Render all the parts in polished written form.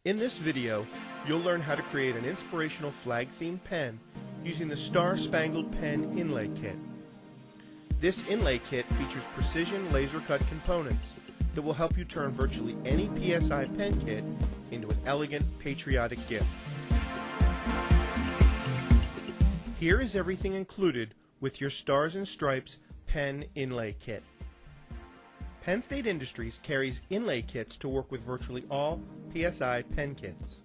In this video, you'll learn how to create an inspirational flag-themed pen using the Spangled Pen Inlay Kit. This inlay kit features precision laser-cut components that will help you turn virtually any PSI pen kit into an elegant, patriotic gift. Here is everything included with your Stars and Stripes Pen Inlay Kit. Penn State Industries carries inlay kits to work with virtually all PSI pen kits.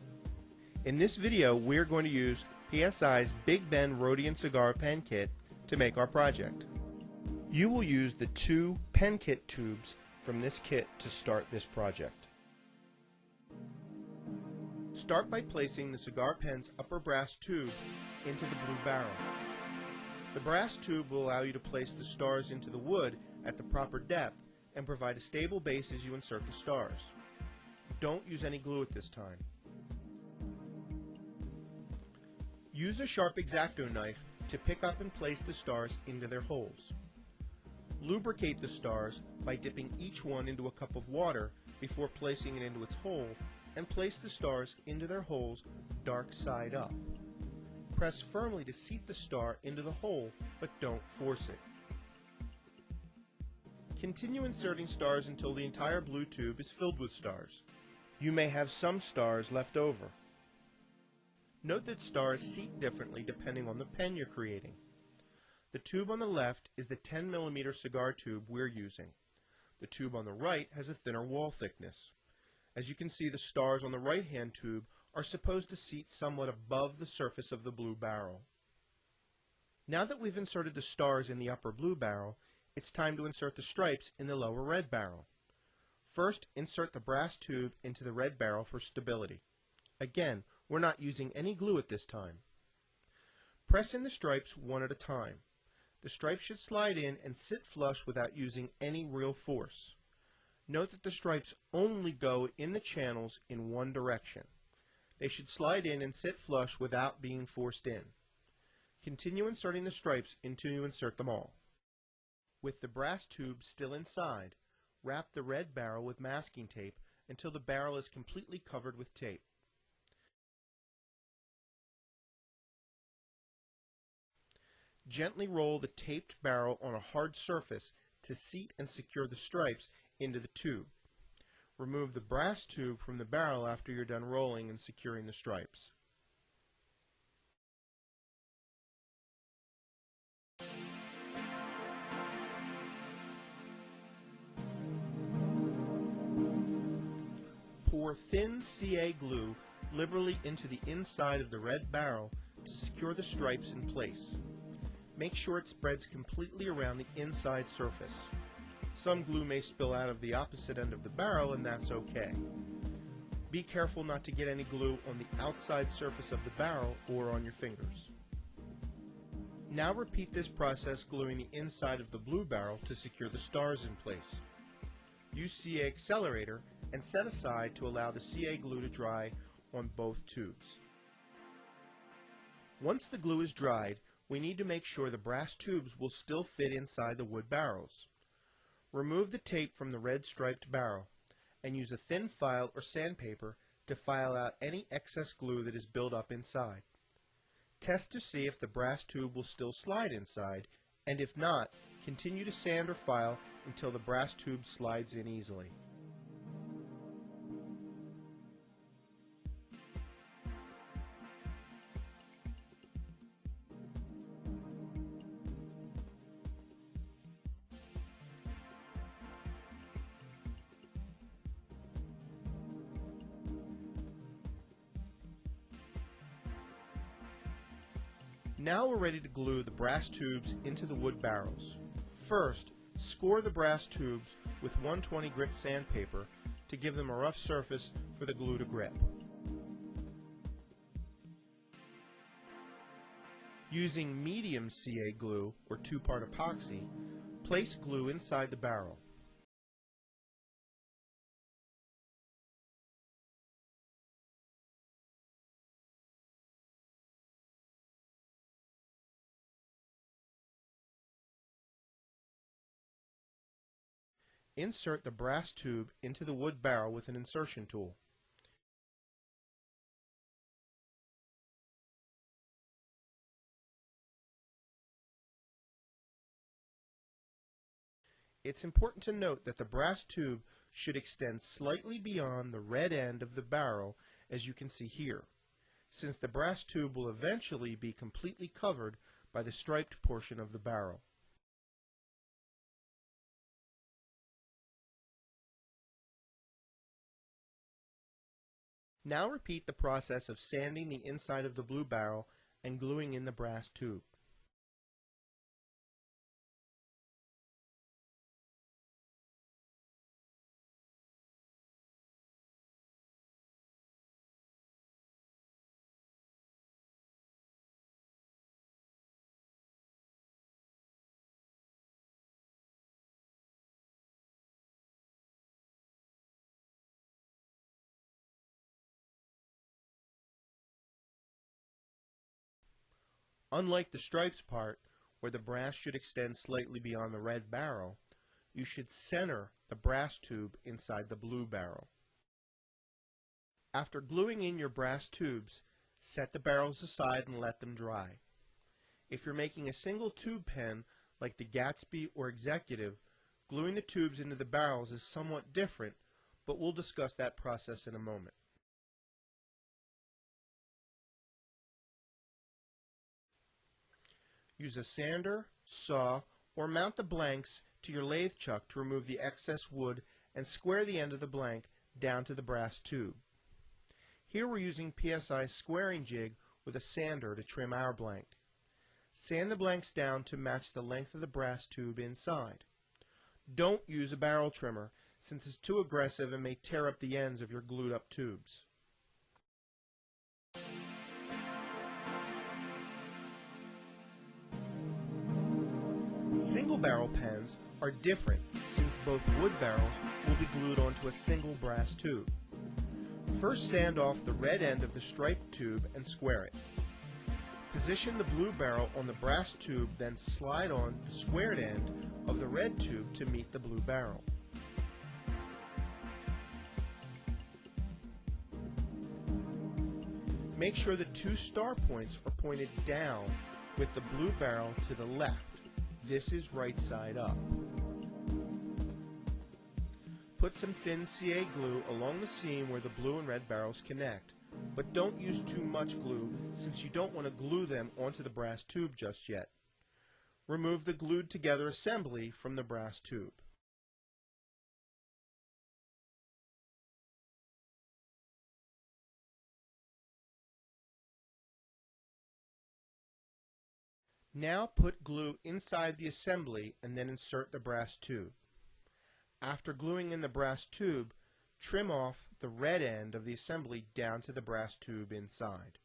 In this video, we're going to use PSI's Big Ben Rhodian Cigar Pen Kit to make our project. You will use the two pen kit tubes from this kit to start this project. Start by placing the cigar pen's upper brass tube into the blue barrel. The brass tube will allow you to place the stars into the wood at the proper depth and provide a stable base as you insert the stars. Don't use any glue at this time. Use a sharp X-Acto knife to pick up and place the stars into their holes. Lubricate the stars by dipping each one into a cup of water before placing it into its hole, and place the stars into their holes dark side up. Press firmly to seat the star into the hole, but don't force it. Continue inserting stars until the entire blue tube is filled with stars. You may have some stars left over. Note that stars seat differently depending on the pen you're creating. The tube on the left is the 10mm cigar tube we're using. The tube on the right has a thinner wall thickness. As you can see, the stars on the right-hand tube are supposed to seat somewhat above the surface of the blue barrel. Now that we've inserted the stars in the upper blue barrel, it's time to insert the stripes in the lower red barrel. First, insert the brass tube into the red barrel for stability. Again, we're not using any glue at this time. Press in the stripes one at a time. The stripes should slide in and sit flush without using any real force. Note that the stripes only go in the channels in one direction. They should slide in and sit flush without being forced in. Continue inserting the stripes until you insert them all. With the brass tube still inside, wrap the red barrel with masking tape until the barrel is completely covered with tape. Gently roll the taped barrel on a hard surface to seat and secure the stripes into the tube. Remove the brass tube from the barrel after you're done rolling and securing the stripes. Pour thin CA glue liberally into the inside of the red barrel to secure the stripes in place. Make sure it spreads completely around the inside surface. Some glue may spill out of the opposite end of the barrel, and that's okay. Be careful not to get any glue on the outside surface of the barrel or on your fingers. Now repeat this process gluing the inside of the blue barrel to secure the stars in place. Use CA accelerator and set aside to allow the CA glue to dry on both tubes. Once the glue is dried, we need to make sure the brass tubes will still fit inside the wood barrels. Remove the tape from the red striped barrel and use a thin file or sandpaper to file out any excess glue that is built up inside. Test to see if the brass tube will still slide inside, and if not, continue to sand or file until the brass tube slides in easily. Now we're ready to glue the brass tubes into the wood barrels. First, score the brass tubes with 120 grit sandpaper to give them a rough surface for the glue to grip. Using medium CA glue or 2-part epoxy, place glue inside the barrel. Insert the brass tube into the wood barrel with an insertion tool. It's important to note that the brass tube should extend slightly beyond the red end of the barrel, as you can see here, since the brass tube will eventually be completely covered by the striped portion of the barrel. Now repeat the process of sanding the inside of the blue barrel and gluing in the brass tube. Unlike the striped part, where the brass should extend slightly beyond the red barrel, you should center the brass tube inside the blue barrel. After gluing in your brass tubes, set the barrels aside and let them dry. If you're making a single tube pen like the Gatsby or Executive, gluing the tubes into the barrels is somewhat different, but we'll discuss that process in a moment. Use a sander, saw, or mount the blanks to your lathe chuck to remove the excess wood and square the end of the blank down to the brass tube. Here we're using PSI's squaring jig with a sander to trim our blank. Sand the blanks down to match the length of the brass tube inside. Don't use a barrel trimmer, since it's too aggressive and may tear up the ends of your glued up tubes. Single barrel pens are different since both wood barrels will be glued onto a single brass tube. First, sand off the red end of the striped tube and square it. Position the blue barrel on the brass tube, then slide on the squared end of the red tube to meet the blue barrel. Make sure the two star points are pointed down with the blue barrel to the left. This is right side up. Put some thin CA glue along the seam where the blue and red barrels connect, but don't use too much glue since you don't want to glue them onto the brass tube just yet. Remove the glued together assembly from the brass tube. Now put glue inside the assembly and then insert the brass tube. After gluing in the brass tube, trim off the red end of the assembly down to the brass tube inside.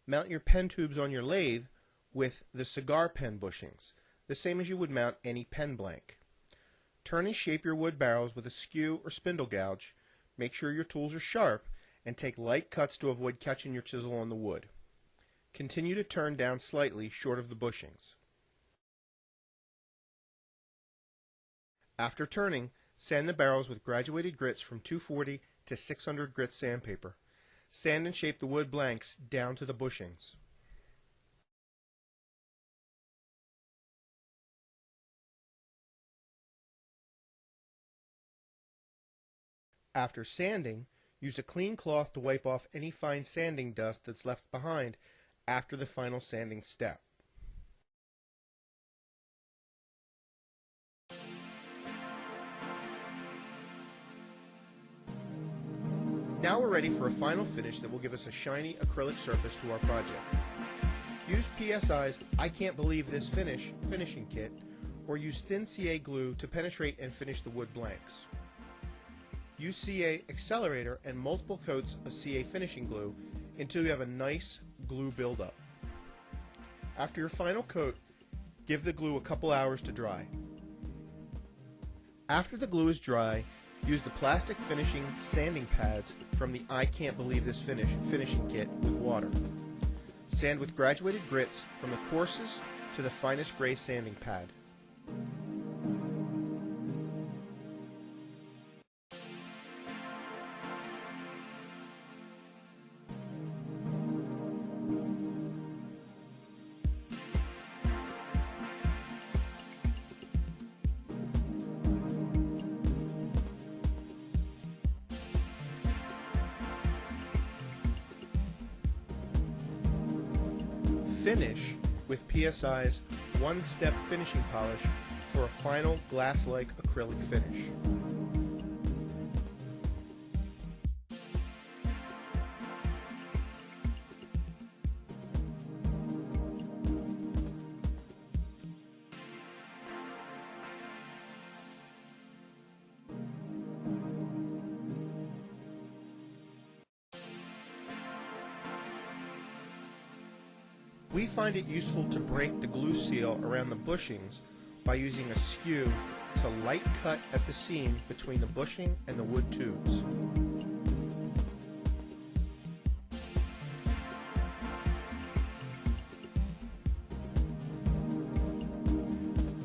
Mount your pen tubes on your lathe with the cigar pen bushings, the same as you would mount any pen blank. Turn and shape your wood barrels with a skew or spindle gouge. Make sure your tools are sharp and take light cuts to avoid catching your chisel on the wood. Continue to turn down slightly short of the bushings. After turning, sand the barrels with graduated grits from 240 to 600 grit sandpaper. Sand and shape the wood blanks down to the bushings. After sanding, use a clean cloth to wipe off any fine sanding dust that's left behind after the final sanding step. Now we're ready for a final finish that will give us a shiny acrylic surface to our project. Use PSI's I Can't Believe This Finish finishing kit, or use thin CA glue to penetrate and finish the wood blanks. Use CA accelerator and multiple coats of CA finishing glue until you have a nice glue buildup. After your final coat, give the glue a couple hours to dry. After the glue is dry, use the plastic finishing sanding pads from the I Can't Believe This Finish finishing kit with water. Sand with graduated grits from the coarsest to the finest gray sanding pad. Finish with PSI's one-step finishing polish for a final glass-like acrylic finish. We find it useful to break the glue seal around the bushings by using a skew to light cut at the seam between the bushing and the wood tubes.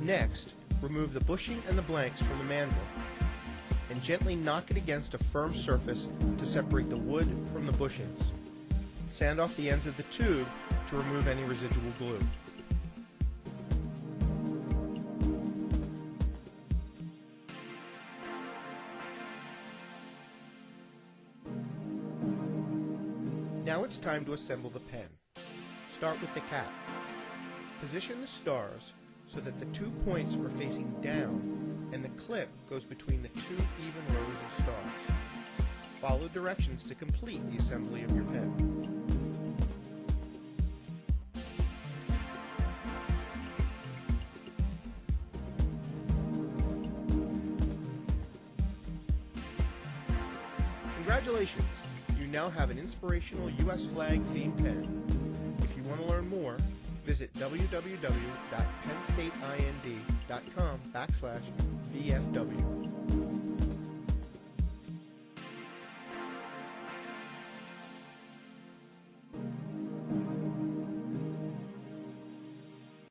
Next, remove the bushing and the blanks from the mandrel and gently knock it against a firm surface to separate the wood from the bushings. Sand off the ends of the tube to remove any residual glue. Now it's time to assemble the pen. Start with the cap. Position the stars so that the 2 points are facing down and the clip goes between the 2 even rows of stars. Follow directions to complete the assembly of your pen. Congratulations! You now have an inspirational U.S. flag themed pen. If you want to learn more, visit www.pennstateind.com/VFW.